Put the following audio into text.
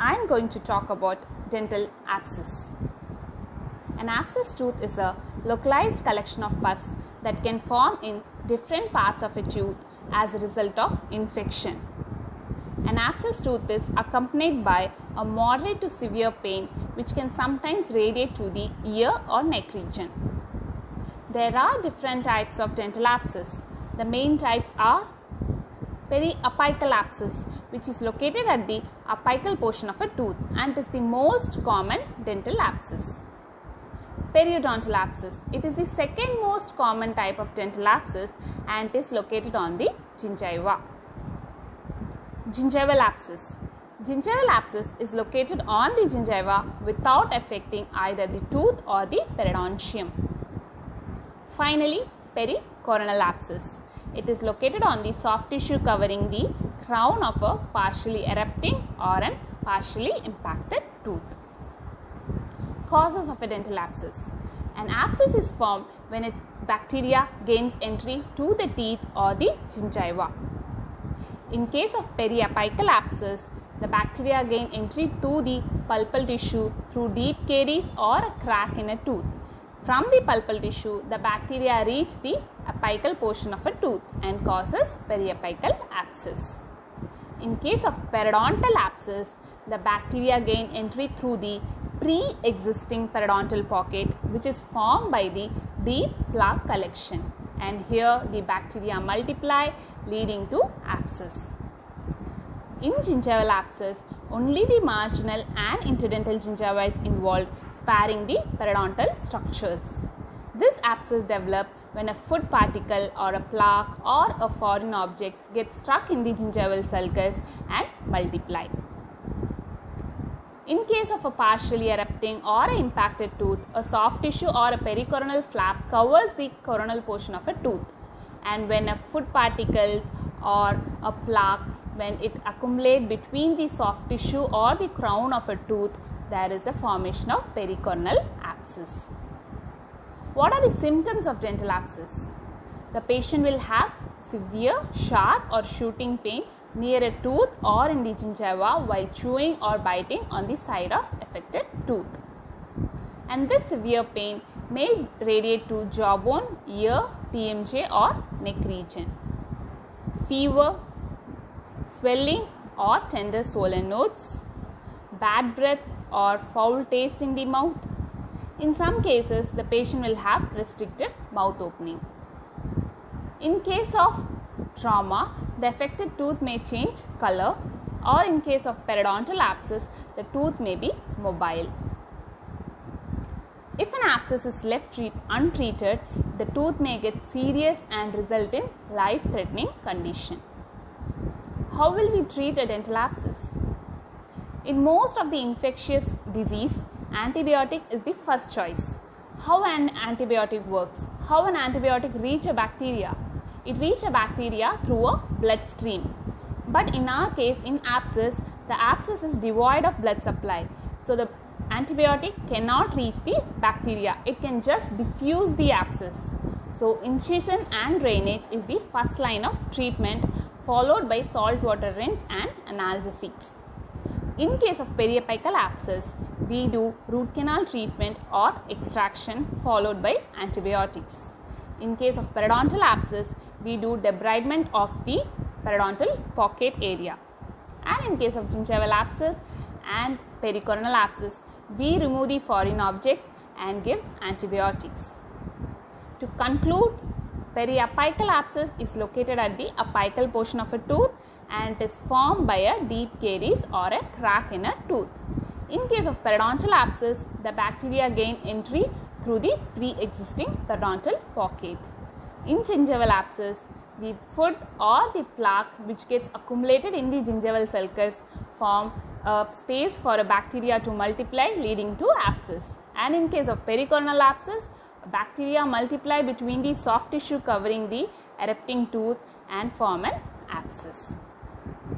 I am going to talk about dental abscess. An abscess tooth is a localized collection of pus that can form in different parts of a tooth as a result of infection. An abscess tooth is accompanied by a moderate to severe pain which can sometimes radiate to the ear or neck region. There are different types of dental abscess. The main types are periapical abscess, which is located at the apical portion of a tooth and is the most common dental abscess. Periodontal abscess. It is the second most common type of dental abscess and is located on the gingiva. Gingival abscess. Gingival abscess is located on the gingiva without affecting either the tooth or the periodontium. Finally, pericoronal abscess. It is located on the soft tissue covering the crown of a partially erupting or an partially impacted tooth. Causes of a dental abscess. An abscess is formed when a bacteria gains entry to the teeth or the gingiva. In case of periapical abscess, the bacteria gain entry to the pulpal tissue through deep caries or a crack in a tooth. From the pulpal tissue, the bacteria reach the apical portion of a tooth and causes periapical abscess. In case of periodontal abscess, the bacteria gain entry through the pre-existing periodontal pocket which is formed by the deep plaque collection, and here the bacteria multiply leading to abscess. In gingival abscess, only the marginal and interdental gingiva is involved, sparing the periodontal structures. This abscess develops when a food particle or a plaque or a foreign object gets stuck in the gingival sulcus and multiply. In case of a partially erupting or impacted tooth, a soft tissue or a pericoronal flap covers the coronal portion of a tooth, and when a food particles or a plaque, when it accumulates between the soft tissue or the crown of a tooth, there is a formation of pericoronal abscess. What are the symptoms of dental abscess? The patient will have severe, sharp or shooting pain near a tooth or in the gingiva while chewing or biting on the side of affected tooth. And this severe pain may radiate to jawbone, ear, TMJ or neck region. Fever, swelling or tender swollen nodes, bad breath or foul taste in the mouth. In some cases, the patient will have restricted mouth opening. In case of trauma, the affected tooth may change color, or in case of periodontal abscess, the tooth may be mobile. If an abscess is left untreated, the tooth may get serious and result in life-threatening condition. How will we treat a dental abscess? In most of the infectious disease, antibiotic is the first choice. How an antibiotic works? How an antibiotic reach a bacteria? It reaches a bacteria through a bloodstream. But in our case, in abscess, the abscess is devoid of blood supply. So the antibiotic cannot reach the bacteria. It can just diffuse the abscess. So incision and drainage is the first line of treatment, followed by salt water rinse and analgesics. In case of periapical abscess, we do root canal treatment or extraction followed by antibiotics. In case of periodontal abscess, we do debridement of the periodontal pocket area. And in case of gingival abscess and pericoronal abscess, we remove the foreign objects and give antibiotics. To conclude, periapical abscess is located at the apical portion of a tooth and it is formed by a deep caries or a crack in a tooth. In case of periodontal abscess, the bacteria gain entry through the pre-existing periodontal pocket. In gingival abscess, the food or the plaque which gets accumulated in the gingival sulcus form a space for a bacteria to multiply leading to abscess. And in case of pericoronal abscess, bacteria multiply between the soft tissue covering the erupting tooth and form an abscess.